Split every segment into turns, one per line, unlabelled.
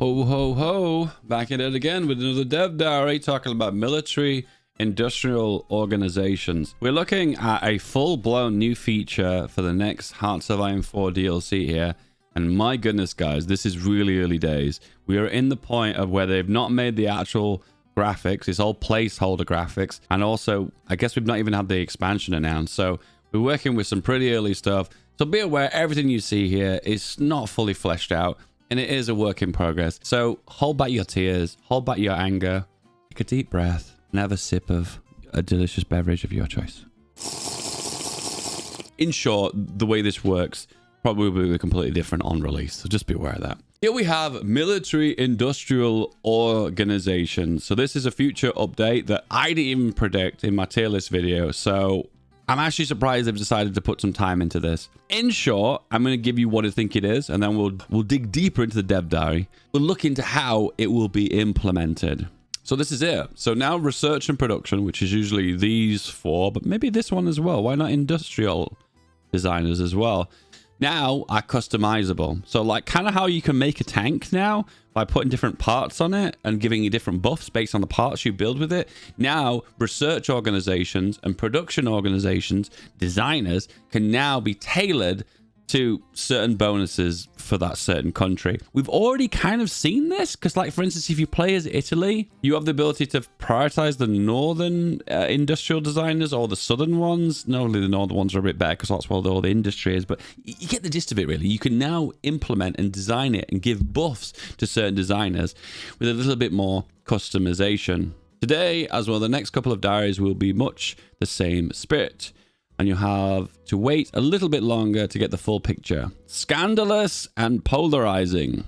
Ho, ho, ho. Back at it again with another dev diary talking about military industrial organizations. We're looking at a full-blown new feature for the next Hearts of Iron 4 DLC here. And my goodness, guys, this is really early days. We are in the point of where they've not made the actual graphics. It's all placeholder graphics. And also, I guess we've not even had the expansion announced. So we're working with some pretty early stuff. So be aware, everything you see here is not fully fleshed out. And it is a work in progress. So hold back your tears, hold back your anger, take a deep breath, and have a sip of a delicious beverage of your choice. In short, the way this works probably will be completely different on release. So just be aware of that. Here we have military industrial organizations. So this is a future update that I didn't even predict in my tier list video. So I'm actually surprised they've decided to put some time into this. In short, I'm going to give you what I think it is, and then we'll dig deeper into the dev diary. We'll look into how it will be implemented. So this is it. So now research and production, which is usually these four, but maybe this one as well. Why not industrial designers as well? Now are customizable. So like kind of how you can make a tank now by putting different parts on it and giving you different buffs based on the parts you build with it. Now research organizations and production organizations, designers, can now be tailored to certain bonuses for that certain country. We've already kind of seen this because, like, for instance, if you play as Italy, you have the ability to prioritize the northern industrial designers or the southern ones. Normally the northern ones are a bit better because that's where all the industry is, but you get the gist of it, really. You can now implement and design it and give buffs to certain designers with a little bit more customization. Today, as well, the next couple of diaries will be much the same spirit. And you have to wait a little bit longer to get the full picture. Scandalous and polarizing.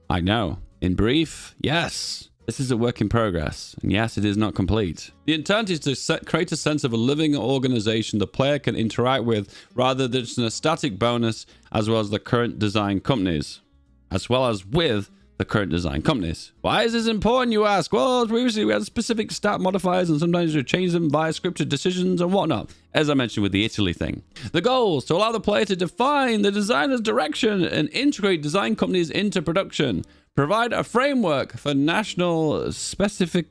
I know. In brief, yes, this is a work in progress. And yes, it is not complete. The intent is to create a sense of a living organization the player can interact with rather than just a static bonus, as well as the current design companies. Why is this important, you ask? Well, previously we had specific stat modifiers and sometimes we change them via scripted decisions and whatnot, as I mentioned with the Italy thing. The goals to allow the player to define the designer's direction and integrate design companies into production. Provide a framework for national specialisms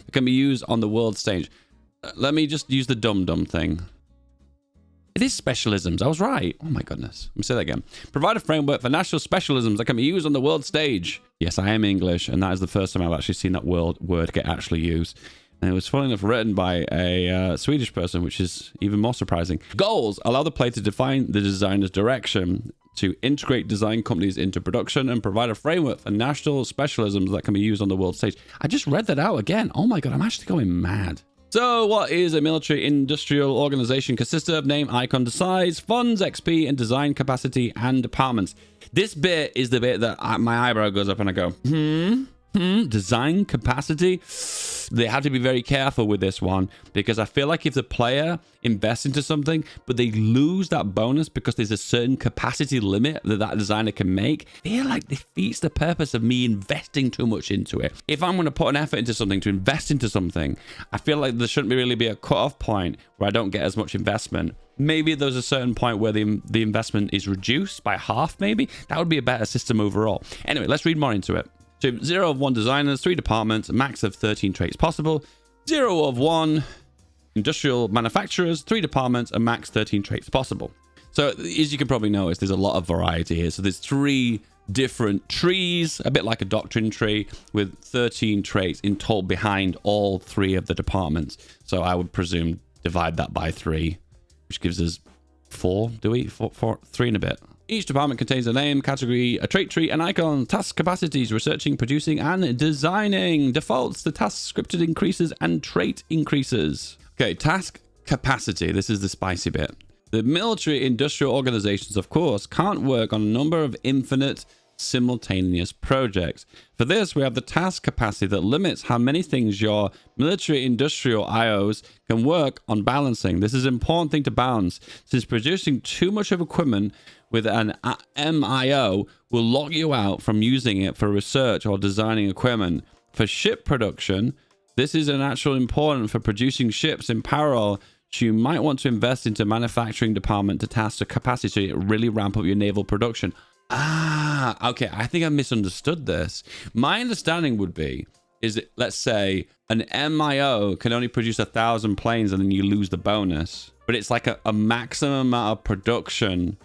that can be used on the world stage. Let me just use the dum-dum thing. It is specialisms. I was right. Oh my goodness. Let me say that again. Provide a framework for national specialisms that can be used on the world stage. Yes, I am English, and that is the first time I've actually seen that word get actually used. And it was funny enough written by a Swedish person, which is even more surprising. Goals allow the player to define the designer's direction, to integrate design companies into production, and provide a framework for national specialisms that can be used on the world stage. I just read that out again. Oh my god, I'm actually going mad. So what is a military industrial organization? Consists of name, icon, size, funds, XP, and design capacity and departments. This bit is the bit that my eyebrow goes up and I go, design capacity? They have to be very careful with this one because I feel like if the player invests into something, but they lose that bonus because there's a certain capacity limit that designer can make, I feel like defeats the purpose of me investing too much into it. If I'm going to put an effort into something, to invest into something, I feel like there shouldn't really be a cut-off point where I don't get as much investment. Maybe there's a certain point where the investment is reduced by half, maybe. That would be a better system overall. Anyway, let's read more into it. So 0 of 1 designers, 3 departments, a max of 13 traits possible. 0 of 1 industrial manufacturers, 3 departments, a max 13 traits possible. So as you can probably notice, there's a lot of variety here. So there's 3 different trees, a bit like a doctrine tree, with 13 traits in total behind all 3 of the departments. So I would presume divide that by 3, which gives us 4, do we? 4, 3 and a bit. Each department contains a name, category, a trait tree, an icon, task capacities, researching, producing, and designing. Defaults, the task scripted increases and trait increases. Okay, task capacity. This is the spicy bit. The military industrial organizations, of course, can't work on a number of infinite simultaneous projects. For this, we have the task capacity that limits how many things your military industrial IOs can work on balancing. This is an important thing to balance, since producing too much of equipment with an MIO will lock you out from using it for research or designing equipment. For ship production, this is an actual important for producing ships in parallel. So you might want to invest into manufacturing department to task the capacity to really ramp up your naval production. Okay. I think I misunderstood this. My understanding would be, is it, let's say an MIO can only produce 1,000 planes and then you lose the bonus, but it's like a maximum amount of production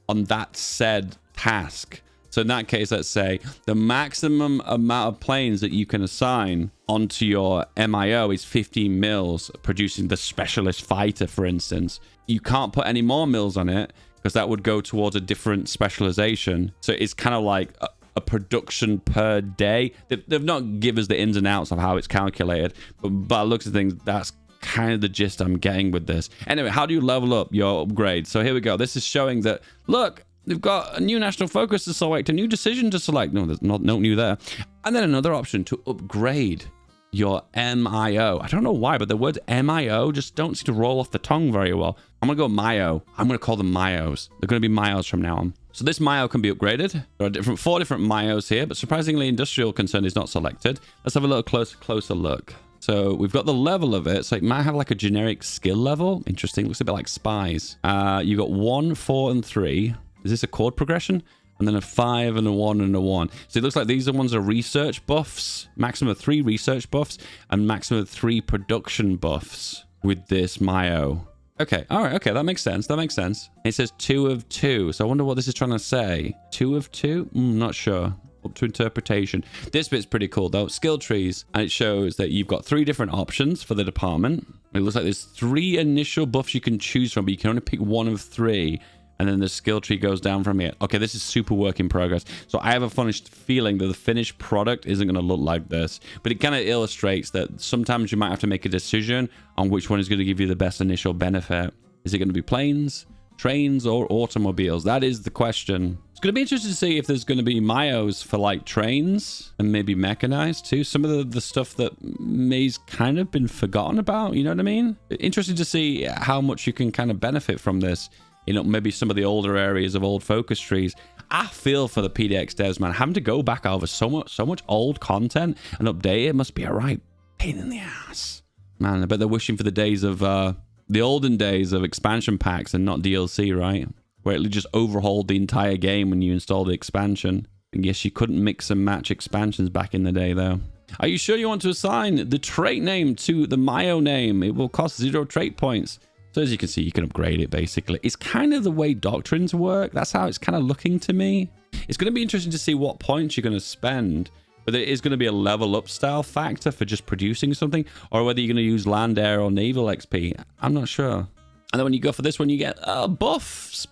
on that said task. So in that case, let's say the maximum amount of planes that you can assign onto your MIO is 15 mils, producing the specialist fighter, for instance. You can't put any more mils on it because that would go towards a different specialization. So it's kind of like a production per day. They've not given us the ins and outs of how it's calculated, but by the looks of things, that's kind of the gist I'm getting with this. Anyway, how do you level up your upgrade? So here we go. This is showing that, look, they've got a new national focus to select, a new decision to select. No, there's no new there. And then another option to upgrade your MIO. I don't know why, but the words MIO just don't seem to roll off the tongue very well. I'm going to go MIO. I'm going to call them MIOs. They're going to be MIOs from now on. So this MIO can be upgraded. There are four different MIOs here, but surprisingly, industrial concern is not selected. Let's have a little closer look. So we've got the level of it. So it might have like a generic skill level. Interesting. Looks a bit like spies. You got 1, 4, and 3. Is this a chord progression? And then a 5 and a 1 and a 1. So it looks like these ones are research buffs. Maximum of 3 research buffs and maximum of 3 production buffs with this MIO. Okay. All right. Okay. That makes sense. That makes sense. It says 2 of 2. So I wonder what this is trying to say. 2 of 2? Not sure. Up to interpretation. This bit's pretty cool though. Skill trees. And it shows that you've got 3 different options for the department. It looks like there's 3 initial buffs you can choose from, but you can only pick 1 of 3. And then the skill tree goes down from here. Okay, this is super work in progress. So I have a funny feeling that the finished product isn't going to look like this. But it kind of illustrates that sometimes you might have to make a decision on which one is going to give you the best initial benefit. Is it going to be planes, trains, or automobiles? That is the question. It's going to be interesting to see if there's going to be MIOs for like trains and maybe mechanized too. Some of the stuff that may's kind of been forgotten about, you know what I mean? Interesting to see how much you can kind of benefit from this. You know, maybe some of the older areas of old focus trees. I feel for the PDX devs, man. Having to go back over so much old content and update it must be a right pain in the ass. Man, I bet they're wishing for the days of, the olden days of expansion packs and not DLC, right? Where it just overhauled the entire game when you installed the expansion. I guess you couldn't mix and match expansions back in the day, though. Are you sure you want to assign the trait name to the MIO name? It will cost 0 trait points. So as you can see, you can upgrade it basically. It's kind of the way doctrines work. That's how it's kind of looking to me. It's going to be interesting to see what points you're going to spend. Whether it is going to be a level up style factor for just producing something, or whether you're going to use land, air, or naval XP. I'm not sure. And then when you go for this one, you get buffs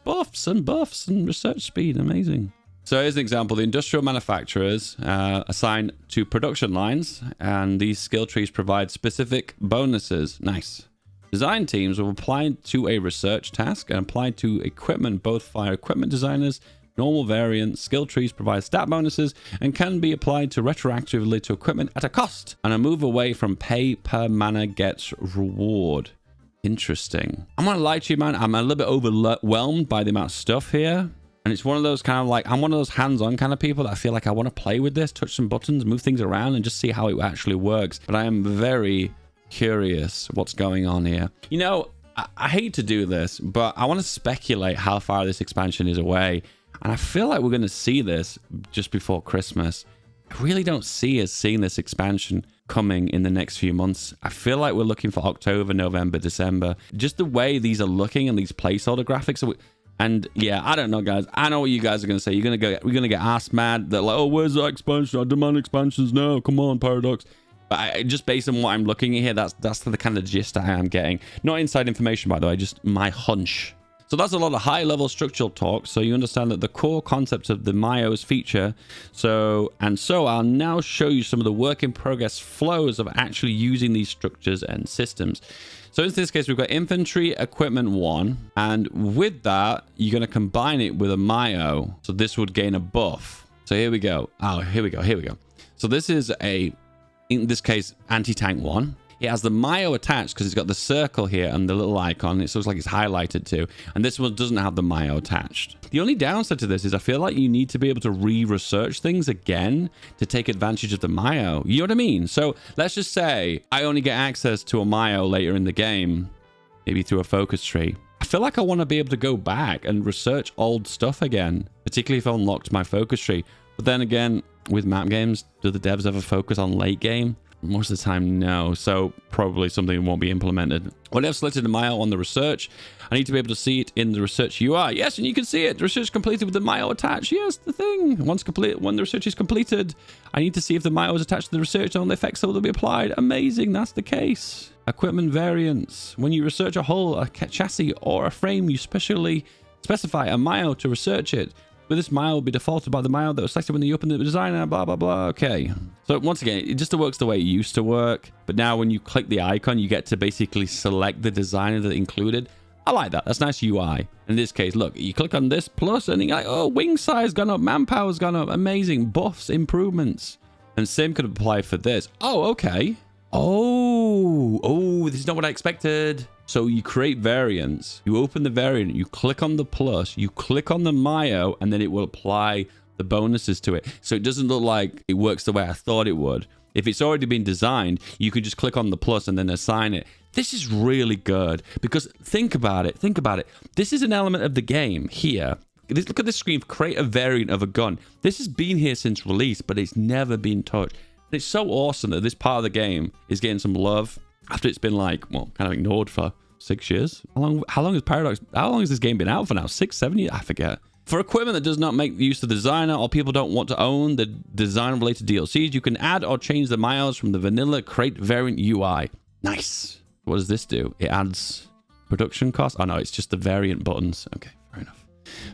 and research speed. Amazing. So here's an example. The industrial manufacturers assign to production lines, and these skill trees provide specific bonuses. Nice. Design teams will apply to a research task and apply to equipment, both via equipment designers, normal variants. Skill trees provide stat bonuses and can be applied to retroactively to equipment at a cost, and a move away from pay per mana gets reward. Interesting. I'm gonna lie to you, man. I'm a little bit overwhelmed by the amount of stuff here. And it's one of those kind of like, I'm one of those hands-on kind of people that I feel like I want to play with this, touch some buttons, move things around, and just see how it actually works. But I am very curious what's going on here. You know, I hate to do this, but I want to speculate how far this expansion is away. And I feel like we're going to see this just before Christmas. I really don't see us seeing this expansion coming in the next few months. I feel like we're looking for October, November, December. Just the way these are looking and these placeholder graphics. And yeah, I don't know, guys. I know what you guys are going to say. We're going to get ass mad. They're like, oh, where's that expansion? I demand expansions now. Come on, Paradox. But just based on what I'm looking at here, that's the kind of gist I am getting. Not inside information, by the way, just my hunch. So that's a lot of high-level structural talk, so you understand that the core concept of the MIO's feature. So I'll now show you some of the work-in-progress flows of actually using these structures and systems. So in this case, we've got infantry equipment 1, and with that, you're going to combine it with a MIO. So this would gain a buff. So here we go. Oh, here we go. So this is in this case, anti-tank 1. It has the MIO attached because it's got the circle here and the little icon. It looks like it's highlighted too. And this one doesn't have the MIO attached. The only downside to this is I feel like you need to be able to re-research things again to take advantage of the MIO. You know what I mean? So let's just say I only get access to a MIO later in the game, maybe through a focus tree. I feel like I want to be able to go back and research old stuff again, particularly if I unlocked my focus tree. But then again, with map games, do the devs ever focus on late game? Most of the time, no. So probably something that won't be implemented. When I've selected a mile on the research, I need to be able to see it in the research UI. Yes, and you can see it. The research completed with the mile attached. Yes, the thing. When the research is completed, I need to see if the mile is attached to the research and all the effects that will be applied. Amazing. That's the case. Equipment variants. When you research a hull, a chassis, or a frame, you specify a mile to research it. But this mile will be defaulted by the mile that was selected when you open the designer, blah, blah, blah. Okay. So once again, it just works the way it used to work. But now when you click the icon, you get to basically select the designer that included. I like that. That's nice UI. In this case, look, you click on this plus and you're like, oh, wing size gone up, manpower's gone up. Amazing. Buffs, improvements. And same could apply for this. Oh, okay. Oh, this is not what I expected. So you create variants, you open the variant, you click on the plus, you click on the Mayo, and then it will apply the bonuses to it. So it doesn't look like it works the way I thought it would. If it's already been designed, you can just click on the plus and then assign it. This is really good because think about it. This is an element of the game here. Look at this screen, create a variant of a gun. This has been here since release, but it's never been touched. And it's so awesome that this part of the game is getting some love after it's been like, well, kind of ignored for 6 years. How long has this game been out for now? 6, 7 years? I forget. For equipment that does not make use of the designer or people don't want to own the design related DLCs, you can add or change the miles from the vanilla create variant UI. Nice. What does this do? It adds production cost. Oh no, it's just the variant buttons. Okay,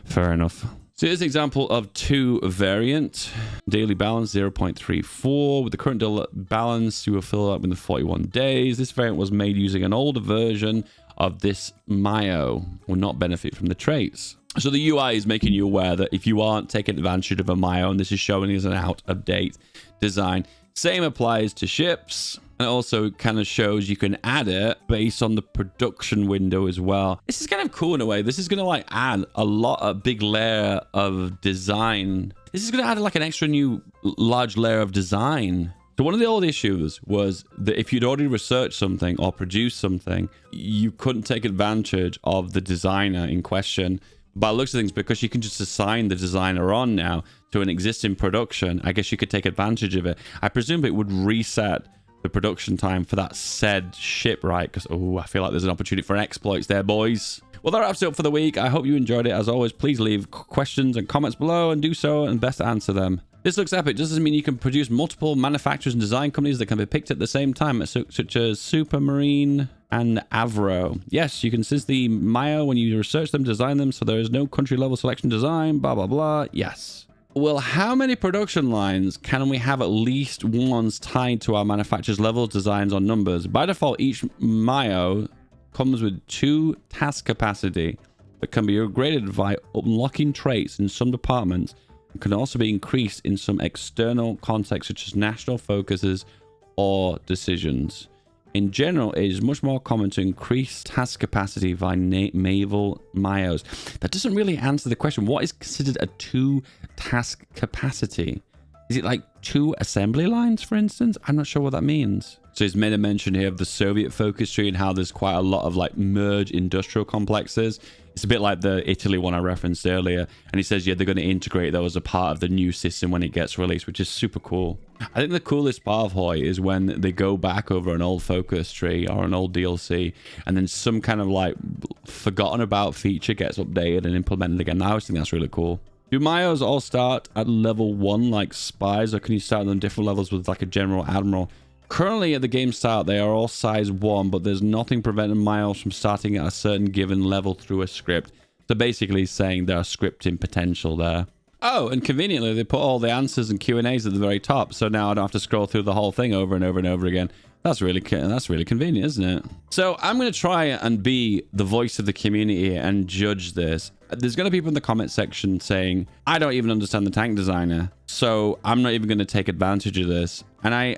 fair enough. So here's an example of 2 variant. Daily balance 0.34. With the current daily balance, you will fill up within 41 days. This variant was made using an older version of this Mayo. Will not benefit from the traits. So the UI is making you aware that if you aren't taking advantage of a Mayo, and this is showing as an out-of-date design. Same applies to ships. And it also kind of shows you can add it based on the production window as well. This is kind of cool in a way. This is going to like add a big layer of design. This is going to add like an extra new large layer of design. So one of the old issues was that if you'd already researched something or produced something, you couldn't take advantage of the designer in question. By the looks of things, because you can just assign the designer on now to an existing production, I guess you could take advantage of it. I presume it would reset the production time for that said ship, right? Because, oh, I feel like there's an opportunity for exploits there, boys. Well, that wraps it up for the week. I hope you enjoyed it. As always, please leave questions and comments below and do so and best answer them. This looks epic. Does this mean you can produce multiple manufacturers and design companies that can be picked at the same time, such as Supermarine and Avro? Yes, you can since the Mayo when you research them, design them, so there is no country level selection design, blah, blah, blah. Yes. Well, how many production lines can we have at least ones tied to our manufacturer's levels, designs, or numbers? By default, each Mayo comes with 2 task capacity that can be upgraded by unlocking traits in some departments and can also be increased in some external contexts such as national focuses or decisions. In general, it is much more common to increase task capacity via naval Mayos. That doesn't really answer the question. What is considered a 2 task capacity? Is it like 2 assembly lines, for instance? I'm not sure what that means. So he's made a mention here of the Soviet focus tree and how there's quite a lot of like merged industrial complexes. It's a bit like the Italy one I referenced earlier. And he says, yeah, they're going to integrate those as a part of the new system when it gets released, which is super cool. I think the coolest part of Hoi is when they go back over an old focus tree or an old DLC and then some kind of like forgotten about feature gets updated and implemented again. I always think that's really cool. Do Mayos all start at level 1 like spies, or can you start them different levels with like a general admiral? Currently at the game start, they are all size 1, but there's nothing preventing Miles from starting at a certain given level through a script. So basically saying there are scripting potential there. Oh, and conveniently, they put all the answers and Q&As at the very top, so now I don't have to scroll through the whole thing over and over and over again. That's really convenient, isn't it? So I'm going to try and be the voice of the community and judge this. There's going to be people in the comment section saying, I don't even understand the tank designer, so I'm not even going to take advantage of this. And I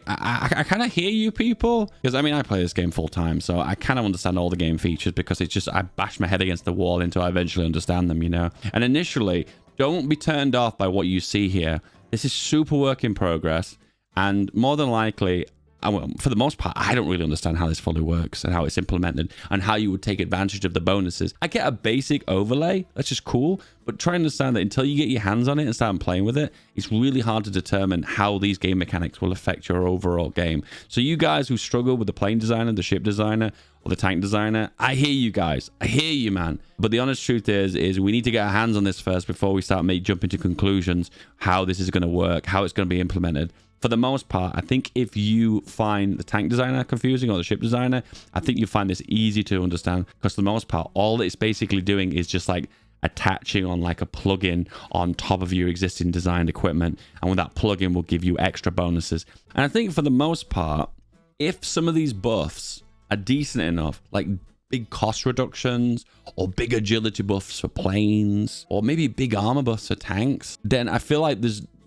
kind of hear you people, because I mean, I play this game full time, so I kind of understand all the game features because it's just, I bash my head against the wall until I eventually understand them, you know? And initially, don't be turned off by what you see here. This is super work in progress, and more than likely, well, for the most part, I don't really understand how this fully works and how it's implemented and how you would take advantage of the bonuses. I get a basic overlay, that's just cool, but try and understand that until you get your hands on it and start playing with it, it's really hard to determine how these game mechanics will affect your overall game. So you guys who struggle with the plane designer, the ship designer, or the tank designer, I hear you guys. I hear you, man. But the honest truth is we need to get our hands on this first before we start jumping to conclusions how this is going to work, how it's going to be implemented. For the most part, I think if you find the tank designer confusing or the ship designer, I think you find this easy to understand, because for the most part, all it's basically doing is just like attaching on like a plugin on top of your existing designed equipment. And with that plugin will give you extra bonuses. And I think for the most part, if some of these buffs are decent enough, like big cost reductions or big agility buffs for planes, or maybe big armor buffs for tanks, then I feel like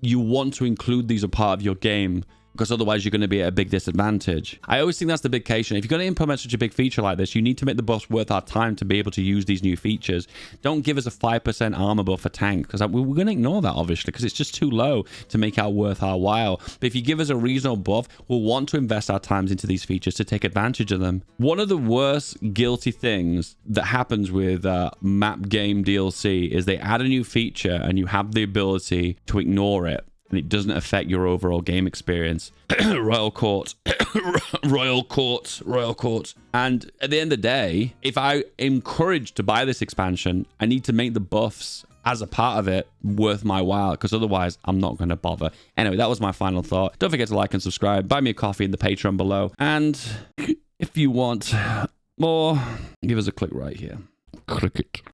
you want to include these as part of your game, because otherwise you're going to be at a big disadvantage. I always think that's the big case. If you're going to implement such a big feature like this, you need to make the buffs worth our time to be able to use these new features. Don't give us a 5% armor buff for tank, because we're going to ignore that, obviously, because it's just too low to make it worth our while. But if you give us a reasonable buff, we'll want to invest our times into these features to take advantage of them. One of the worst guilty things that happens with map game DLC is they add a new feature and you have the ability to ignore it, and it doesn't affect your overall game experience. Royal Court. Royal Court. Royal Court. And at the end of the day, if I am encouraged to buy this expansion, I need to make the buffs as a part of it worth my while, because otherwise I'm not going to bother. Anyway, that was my final thought. Don't forget to like and subscribe. Buy me a coffee in the Patreon below. And if you want more, give us a click right here. Click it.